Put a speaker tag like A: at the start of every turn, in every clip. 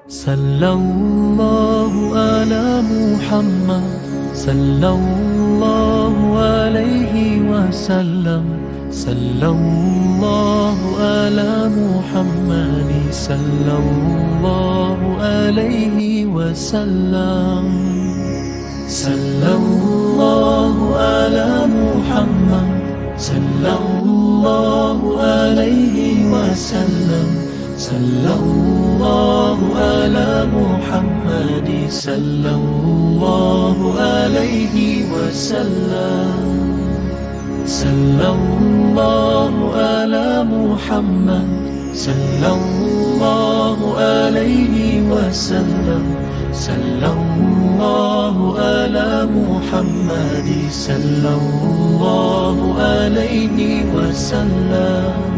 A: صلى الله على محمد صلى الله عليه وسلم صلى الله على محمد صلى الله عليه وسلم صلى الله على محمد صلى الله عليه وسلم صلى الله على محمد صلى الله عليه وسلم صلى الله على محمد صلى الله عليه وسلم صلى الله على محمد صلى الله عليه وسلم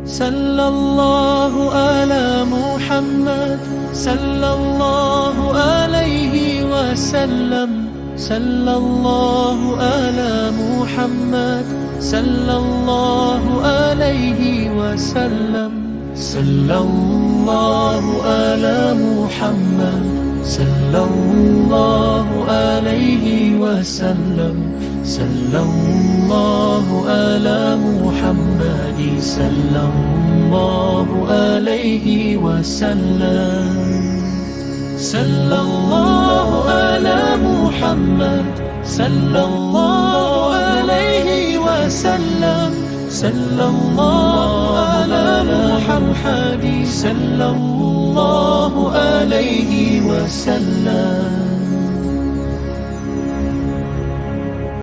A: صلى الله على محمد صلى الله عليه وسلم صلى الله على محمد صلى الله عليه وسلم صلى الله على محمد صلى الله عليه وسلم صلى الله على محمد صلى الله عليه وسلم صلى الله على محمد صلى الله عليه وسلم صلى الله على محمد صلى الله عليه وسلم